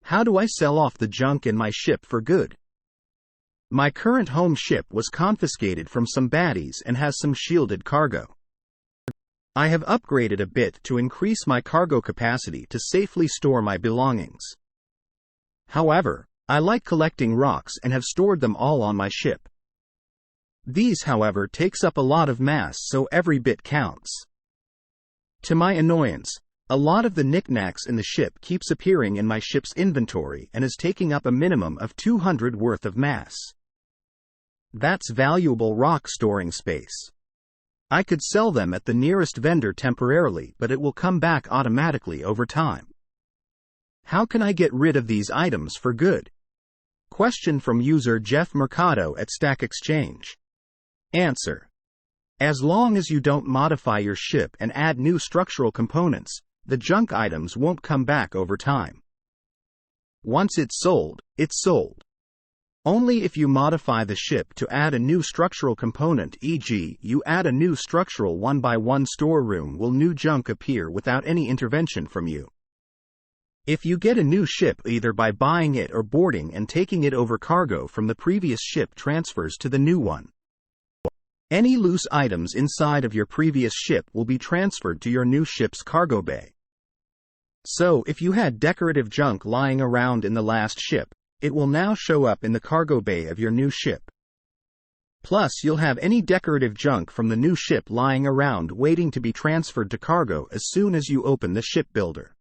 How do I sell off the junk in my ship for good? My current home ship was confiscated from some baddies and has some shielded cargo. I have upgraded a bit to increase my cargo capacity to safely store my belongings. However, I like collecting rocks and have stored them all on my ship. These, however, takes up a lot of mass, so every bit counts. To my annoyance, a lot of the knickknacks in the ship keeps appearing in my ship's inventory and is taking up a minimum of 200 worth of mass. That's valuable rock storing space. I could sell them at the nearest vendor temporarily, but it will come back automatically over time. How can I get rid of these items for good? Question from user Jeff Mercado at Stack Exchange. Answer: as long as you don't modify your ship and add new structural components, the junk items won't come back over time. Once it's sold, it's sold. Only if you modify the ship to add a new structural component, e.g., you add a new structural 1x1 storeroom, will new junk appear without any intervention from you. If you get a new ship either by buying it or boarding and taking it over, cargo from the previous ship transfers to the new one. Any loose items inside of your previous ship will be transferred to your new ship's cargo bay. So if you had decorative junk lying around in the last ship, it will now show up in the cargo bay of your new ship. Plus, you'll have any decorative junk from the new ship lying around waiting to be transferred to cargo as soon as you open the ship builder.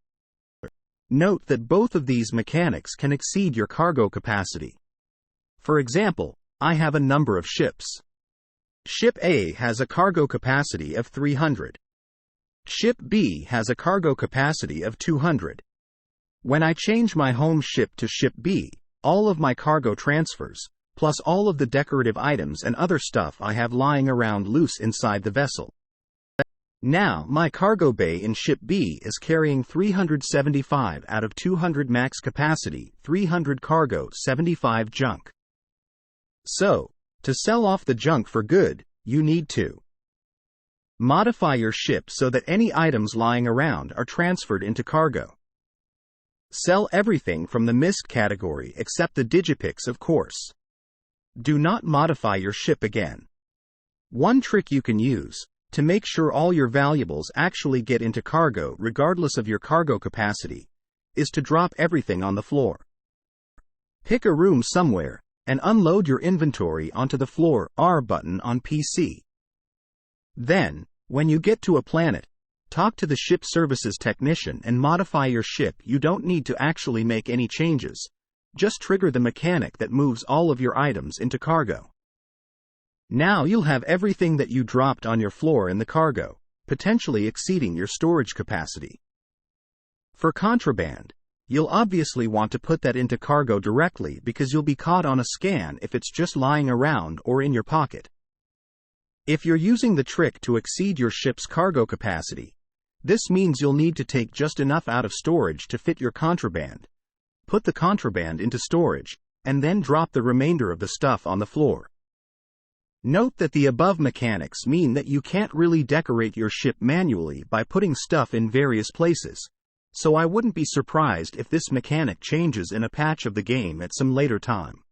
Note that both of these mechanics can exceed your cargo capacity. For example, I have a number of ships. Ship A has a cargo capacity of 300. Ship B has a cargo capacity of 200. When I change my home ship to Ship B, all of my cargo transfers, plus all of the decorative items and other stuff I have lying around loose inside the vessel. Now, my cargo bay in Ship B is carrying 375 out of 200 max capacity, 300 cargo, 75 junk. So, to sell off the junk for good, you need to modify your ship so that any items lying around are transferred into cargo. Sell everything from the missed category except the digipicks, of course. Do not modify your ship again. One trick you can use, to make sure all your valuables actually get into cargo regardless of your cargo capacity, is to drop everything on the floor. Pick a room somewhere, and unload your inventory onto the floor, R button on PC. Then, when you get to a planet, talk to the ship services technician and modify your ship. You don't need to actually make any changes, just trigger the mechanic that moves all of your items into cargo. Now you'll have everything that you dropped on your floor in the cargo, potentially exceeding your storage capacity. For contraband, you'll obviously want to put that into cargo directly because you'll be caught on a scan if it's just lying around or in your pocket. If you're using the trick to exceed your ship's cargo capacity, this means you'll need to take just enough out of storage to fit your contraband, put the contraband into storage, and then drop the remainder of the stuff on the floor. Note that the above mechanics mean that you can't really decorate your ship manually by putting stuff in various places, so I wouldn't be surprised if this mechanic changes in a patch of the game at some later time.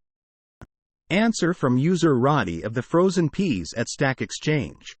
Answer from user Roddy of the Frozen Peas at Stack Exchange.